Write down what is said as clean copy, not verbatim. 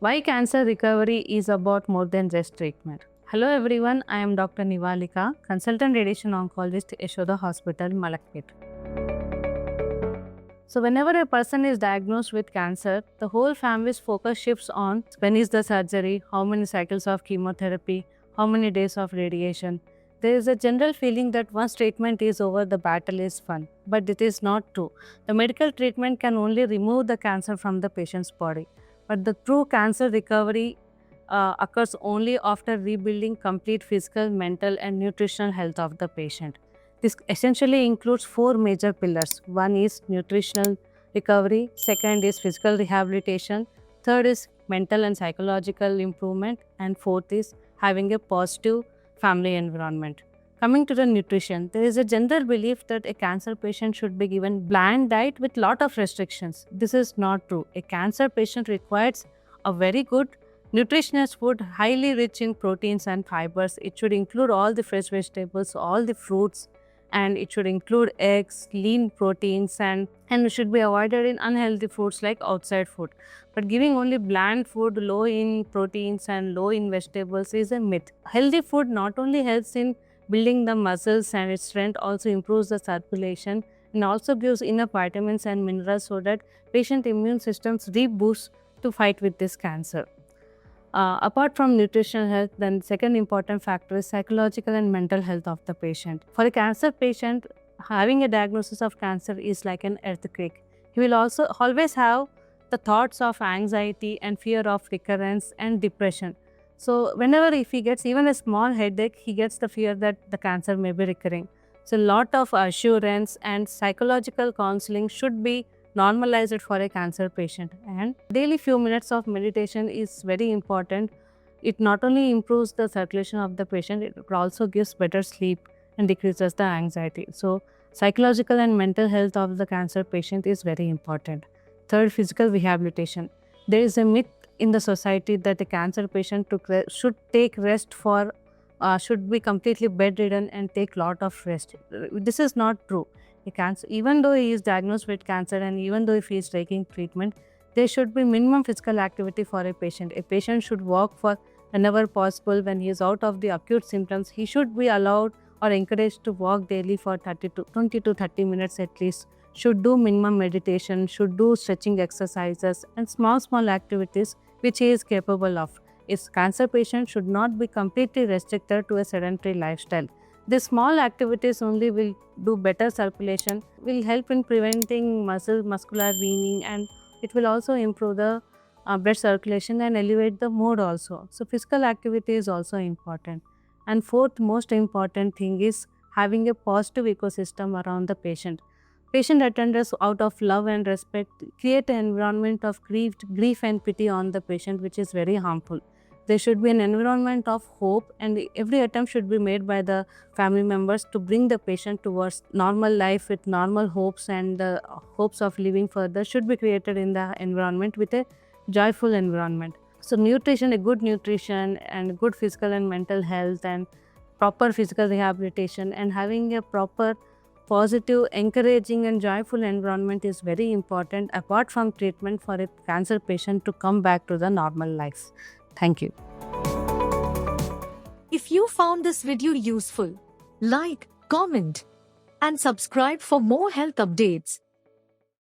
Why cancer recovery is about more than just treatment. Hello everyone, I am Dr. Nivalika, consultant radiation oncologist, Yashoda Hospital, Malakpet. So whenever a person is diagnosed with cancer, the whole family's focus shifts on when is the surgery, how many cycles of chemotherapy, how many days of radiation. There is a general feeling that once treatment is over, the battle is won. But it is not true. The medical treatment can only remove the cancer from the patient's body. But the true cancer recovery occurs only after rebuilding complete physical, mental, and nutritional health of the patient. This essentially includes four major pillars. One is nutritional recovery, second is physical rehabilitation, third is mental and psychological improvement, and fourth is having a positive family environment. Coming to the nutrition, there is a general belief that a cancer patient should be given bland diet with lot of restrictions. This is not true. A cancer patient requires a very good nutritious food, highly rich in proteins and fibers. It should include all the fresh vegetables, all the fruits, and it should include eggs, lean proteins, and should be avoided in unhealthy foods like outside food. But giving only bland food, low in proteins and low in vegetables is a myth. Healthy food not only helps in building the muscles and its strength, also improves the circulation and also gives enough vitamins and minerals so that patient immune systems reboost to fight with this cancer. Apart from nutritional health, then second important factor is psychological and mental health of the patient. For a cancer patient, having a diagnosis of cancer is like an earthquake. He will also always have the thoughts of anxiety and fear of recurrence and depression. So whenever if he gets even a small headache, he gets the fear that the cancer may be recurring. So a lot of assurance and psychological counseling should be normalized for a cancer patient, and daily few minutes of meditation is very important. It not only improves the circulation of the patient, it also gives better sleep and decreases the anxiety. So psychological and mental health of the cancer patient is very important. Third, physical rehabilitation. There is a myth in the society that a cancer patient should take rest for should be completely bedridden and take lot of rest. This is not true. Cancer, even though he is diagnosed with cancer and even though if he is taking treatment, there should be minimum physical activity for a patient. A patient should walk for whenever possible. When he is out of the acute symptoms, he should be allowed or encouraged to walk daily for 20 to 30 minutes at least. Should do minimum meditation, should do stretching exercises and small activities which he is capable of. A cancer patient should not be completely restricted to a sedentary lifestyle. These small activities only will do better circulation, will help in preventing muscular weaning, and it will also improve the blood circulation and elevate the mood also. So physical activity is also important. And fourth most important thing is having a positive ecosystem around the patient. Patient attenders, out of love and respect, create an environment of grief and pity on the patient, which is very harmful. There should be an environment of hope, and every attempt should be made by the family members to bring the patient towards normal life with normal hopes, and the hopes of living further should be created in the environment with a joyful environment. So nutrition, a good nutrition and good physical and mental health and proper physical rehabilitation and having a proper positive, encouraging and joyful environment is very important apart from treatment for a cancer patient to come back to the normal life. Thank you. If you found this video useful, like, comment, and subscribe for more health updates.